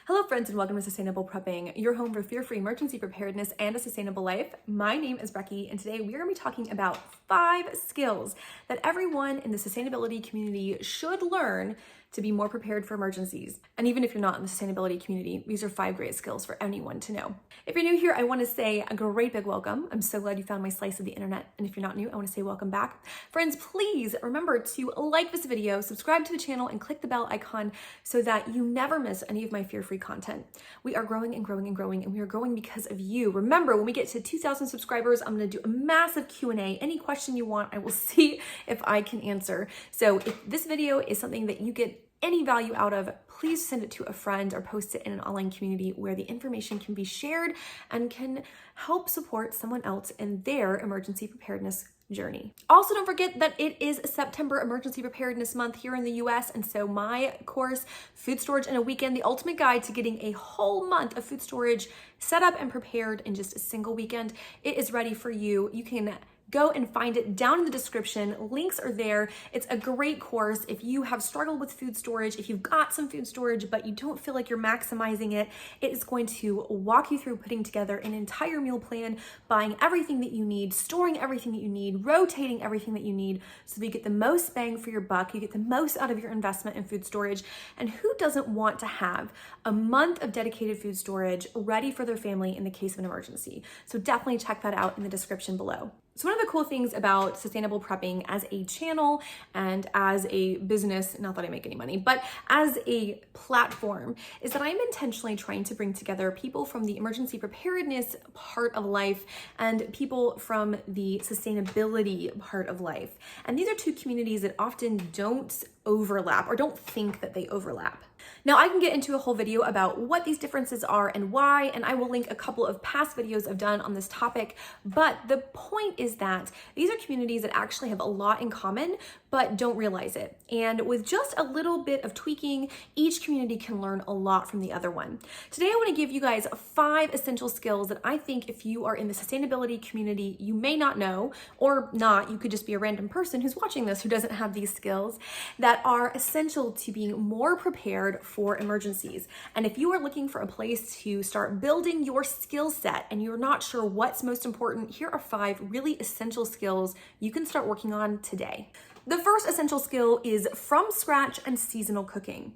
Hello friends and welcome to Sustainable Prepping, your home for fear-free emergency preparedness and a sustainable life. My name is Becky and today we are going to be talking about 5 skills that everyone in the sustainability community should learn to be more prepared for emergencies. And even if you're not in the sustainability community, these are 5 great skills for anyone to know. If you're new here, I want to say a great big welcome. I'm so glad you found my slice of the internet. And if you're not new, I want to say welcome back. Friends, please remember to like this video, subscribe to the channel, and click the bell icon so that you never miss any of my fear-free content. We are growing and growing and growing, and we are growing because of you. Remember, when we get to 2,000 subscribers, I'm going to do a massive Q&A. Any question you want, I will see if I can answer. So if this video is something that you get any value out of, please send it to a friend or post it in an online community where the information can be shared and can help support someone else in their emergency preparedness journey. Also, don't forget that it is September Emergency Preparedness Month here in the US, and so my course, Food Storage in a Weekend, the ultimate guide to getting a whole month of food storage set up and prepared in just a single weekend, it is ready for you. You can go and find it down in the description. Links are there. It's a great course. If you have struggled with food storage, if you've got some food storage, but you don't feel like you're maximizing it, it is going to walk you through putting together an entire meal plan, buying everything that you need, storing everything that you need, rotating everything that you need, so that you get the most bang for your buck, you get the most out of your investment in food storage. And who doesn't want to have a month of dedicated food storage ready for their family in the case of an emergency? So definitely check that out in the description below. So one of the cool things about sustainable prepping as a channel and as a business, not that I make any money, but as a platform, is that I'm intentionally trying to bring together people from the emergency preparedness part of life and people from the sustainability part of life. And these are two communities that often don't overlap or don't think that they overlap. Now, I can get into a whole video about what these differences are and why, and I will link a couple of past videos I've done on this topic, but the point is that these are communities that actually have a lot in common, but don't realize it. And with just a little bit of tweaking, each community can learn a lot from the other one. Today, I want to give you guys 5 essential skills that I think if you are in the sustainability community, you may not know, or not, you could just be a random person who's watching this who doesn't have these skills, that are essential to being more prepared for emergencies. And if you are looking for a place to start building your skill set and you're not sure what's most important, here are 5 really essential skills you can start working on today. The first essential skill is from scratch and seasonal cooking.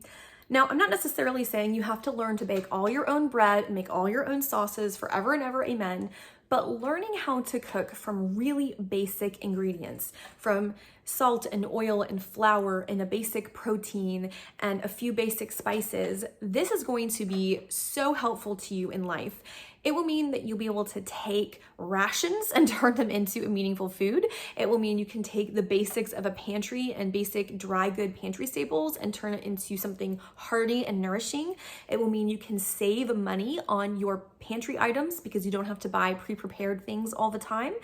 Now, I'm not necessarily saying you have to learn to bake all your own bread and make all your own sauces forever and ever, amen, but learning how to cook from really basic ingredients, from salt and oil and flour and a basic protein and a few basic spices, this is going to be so helpful to you in life. It will mean that you'll be able to take rations and turn them into a meaningful food. It will mean you can take the basics of a pantry and basic dry good pantry staples and turn it into something hearty and nourishing. It will mean you can save money on your pantry items because you don't have to buy pre-prepared things all the time.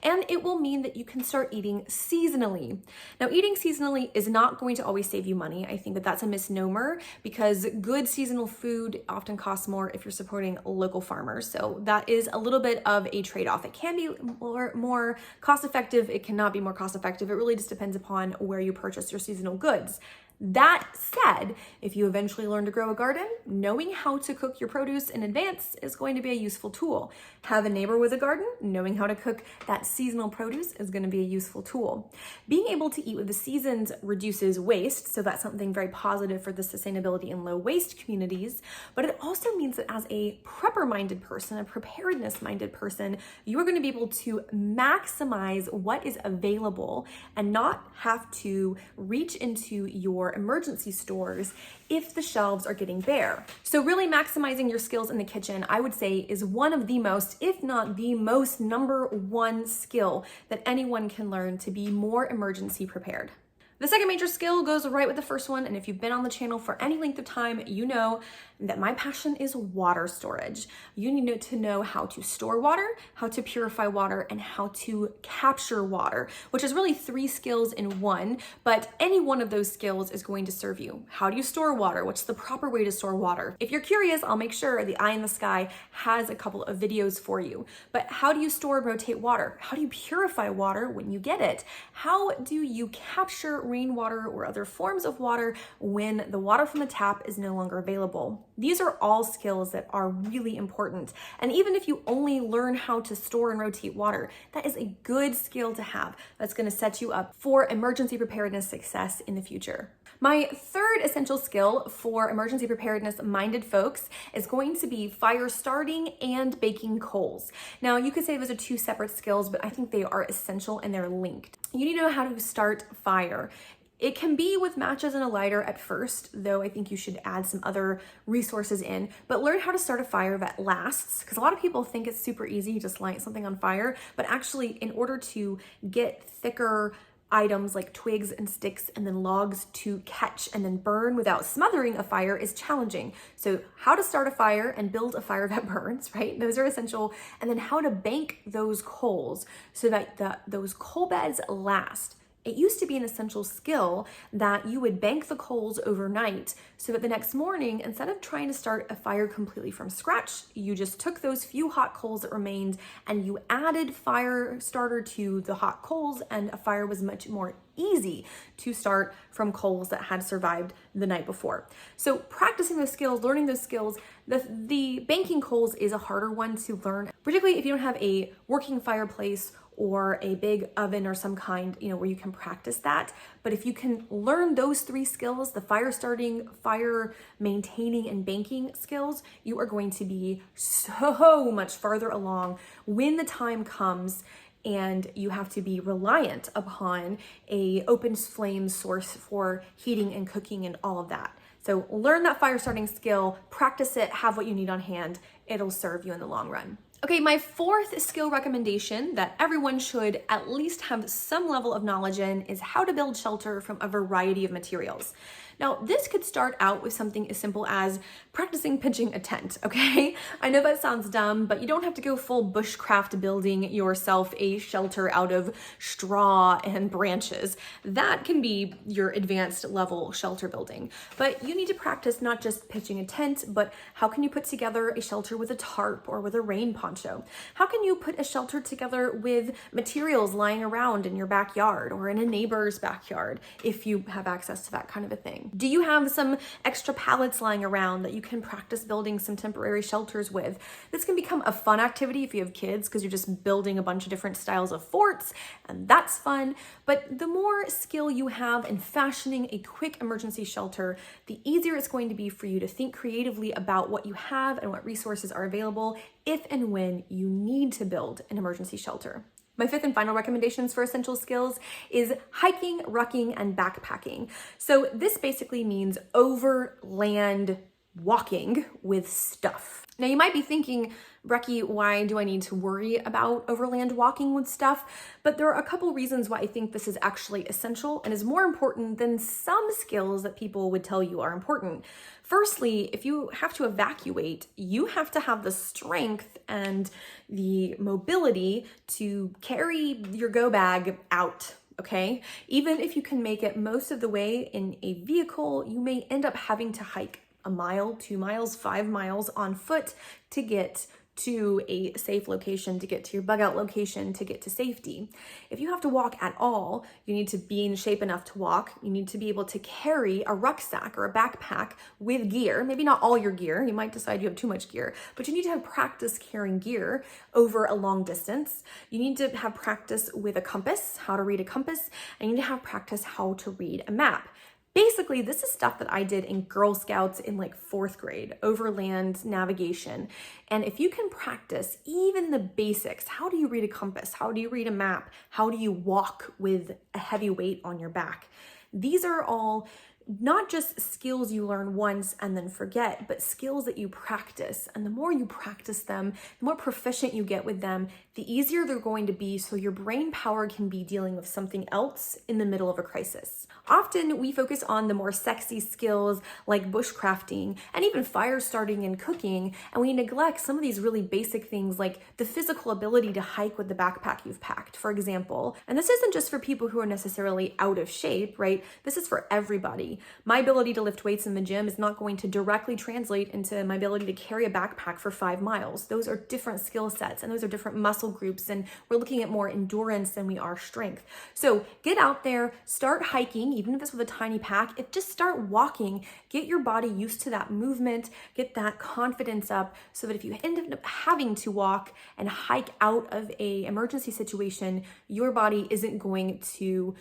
And it will mean that you can start eating seasonally. Now, eating seasonally is not going to always save you money. I think that that's a misnomer because good seasonal food often costs more if you're supporting local farmers. So that is a little bit of a trade-off. It can be more cost-effective. It cannot be more cost-effective. It really just depends upon where you purchase your seasonal goods. That said, if you eventually learn to grow a garden, knowing how to cook your produce in advance is going to be a useful tool. Have a neighbor with a garden, knowing how to cook that seasonal produce is going to be a useful tool. Being able to eat with the seasons reduces waste, so that's something very positive for the sustainability and low waste communities, but it also means that as a prepper-minded person, a preparedness-minded person, you are going to be able to maximize what is available and not have to reach into your emergency stores if the shelves are getting bare. So really maximizing your skills in the kitchen, I would say, is one of the most, if not the most #1 skill that anyone can learn to be more emergency prepared. The second major skill goes right with the first one, and if you've been on the channel for any length of time, you know that my passion is water storage. You need to know how to store water, how to purify water, and how to capture water, which is really 3 skills in one, but any one of those skills is going to serve you. How do you store water? What's the proper way to store water? If you're curious, I'll make sure the Eye in the Sky has a couple of videos for you. But how do you store and rotate water? How do you purify water when you get it? How do you capture rainwater, or other forms of water when the water from the tap is no longer available. These are all skills that are really important. And even if you only learn how to store and rotate water, that is a good skill to have that's going to set you up for emergency preparedness success in the future. My third essential skill for emergency preparedness minded folks is going to be fire starting and baking coals. Now, you could say those are two separate skills, but I think they are essential and they're linked. You need to know how to start fire. It can be with matches and a lighter at first, though I think you should add some other resources in, but learn how to start a fire that lasts, because a lot of people think it's super easy, you just light something on fire, but actually in order to get thicker items like twigs and sticks and then logs to catch and then burn without smothering a fire is challenging. So how to start a fire and build a fire that burns, right? Those are essential. And then how to bank those coals so that those coal beds last. It used to be an essential skill that you would bank the coals overnight so that the next morning, instead of trying to start a fire completely from scratch, you just took those few hot coals that remained and you added fire starter to the hot coals, and a fire was much more easy to start from coals that had survived the night before. So practicing those skills, learning those skills, the banking coals is a harder one to learn, particularly if you don't have a working fireplace or a big oven or some kind, where you can practice that. But if you can learn those three skills, the fire starting, fire maintaining, and banking skills, you are going to be so much farther along when the time comes and you have to be reliant upon a open flame source for heating and cooking and all of that. So learn that fire starting skill, practice it, have what you need on hand. It'll serve you in the long run. Okay, my fourth skill recommendation that everyone should at least have some level of knowledge in is how to build shelter from a variety of materials. Now, this could start out with something as simple as practicing pitching a tent, okay? I know that sounds dumb, but you don't have to go full bushcraft building yourself a shelter out of straw and branches. That can be your advanced level shelter building. But you need to practice not just pitching a tent, but how can you put together a shelter with a tarp or with a rain poncho? How can you put a shelter together with materials lying around in your backyard or in a neighbor's backyard if you have access to that kind of a thing? Do you have some extra pallets lying around that you can practice building some temporary shelters with? This can become a fun activity if you have kids because you're just building a bunch of different styles of forts, and that's fun. But the more skill you have in fashioning a quick emergency shelter, the easier it's going to be for you to think creatively about what you have and what resources are available if and when you need to build an emergency shelter. My fifth and final recommendations for essential skills is hiking, rucking, and backpacking. So this basically means overland walking with stuff. Now you might be thinking, Brecky, why do I need to worry about overland walking with stuff? But there are a couple reasons why I think this is actually essential and is more important than some skills that people would tell you are important. Firstly, if you have to evacuate, you have to have the strength and the mobility to carry your go bag out. Okay, even if you can make it most of the way in a vehicle, you may end up having to hike a mile, 2 miles, 5 miles on foot to get to a safe location, to get to your bug out location, to get to safety. If you have to walk at all, you need to be in shape enough to walk. You need to be able to carry a rucksack or a backpack with gear, maybe not all your gear. You might decide you have too much gear, but you need to have practice carrying gear over a long distance. You need to have practice with a compass, how to read a compass, and you need to have practice how to read a map. Basically, this is stuff that I did in Girl Scouts in like 4th grade, overland navigation. And if you can practice even the basics, how do you read a compass? How do you read a map? How do you walk with a heavy weight on your back? These are all not just skills you learn once and then forget, but skills that you practice. And the more you practice them, the more proficient you get with them, the easier they're going to be so your brain power can be dealing with something else in the middle of a crisis. Often we focus on the more sexy skills like bushcrafting and even fire starting and cooking, and we neglect some of these really basic things like the physical ability to hike with the backpack you've packed, for example. And this isn't just for people who are necessarily out of shape, right? This is for everybody. ability. My ability to lift weights in the gym is not going to directly translate into my ability to carry a backpack for 5 miles. Those are different skill sets and those are different muscle groups, and we're looking at more endurance than we are strength. So get out there, start hiking, even if it's with a tiny pack. If just start walking, get your body used to that movement, get that confidence up so that if you end up having to walk and hike out of a emergency situation, your body isn't going to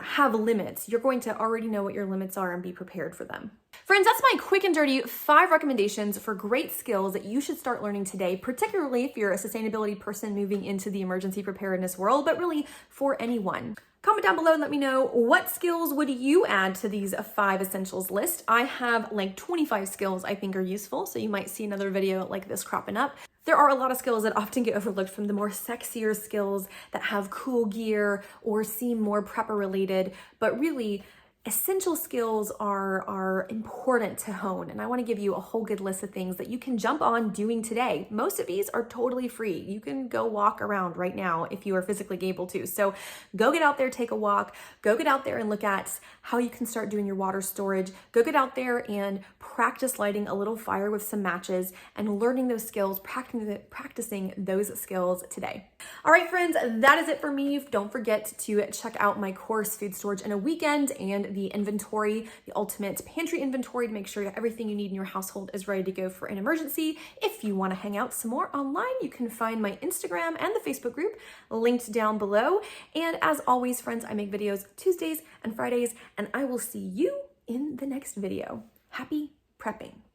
have limits. You're going to already know what your limits are and be prepared for them. Friends, that's my quick and dirty 5 recommendations for great skills that you should start learning today, particularly if you're a sustainability person moving into the emergency preparedness world, but really for anyone. Comment down below and let me know, what skills would you add to these 5 essentials list? I have like 25 skills I think are useful, so you might see another video like this cropping up. There are a lot of skills that often get overlooked, from the more sexier skills that have cool gear or seem more prepper related, but really essential skills are important to hone. And I want to give you a whole good list of things that you can jump on doing today. Most of these are totally free. You can go walk around right now if you are physically able to. So go get out there, take a walk, go get out there and look at how you can start doing your water storage. Go get out there and practice lighting a little fire with some matches and learning those skills, practicing those skills today. All right, friends, that is it for me. Don't forget to check out my course, Food Storage in a Weekend, and the inventory, the ultimate pantry inventory, to make sure that everything you need in your household is ready to go for an emergency. If you want to hang out some more online, you can find my Instagram and the Facebook group linked down below. And as always, friends, I make videos Tuesdays and Fridays, and I will see you in the next video. Happy prepping.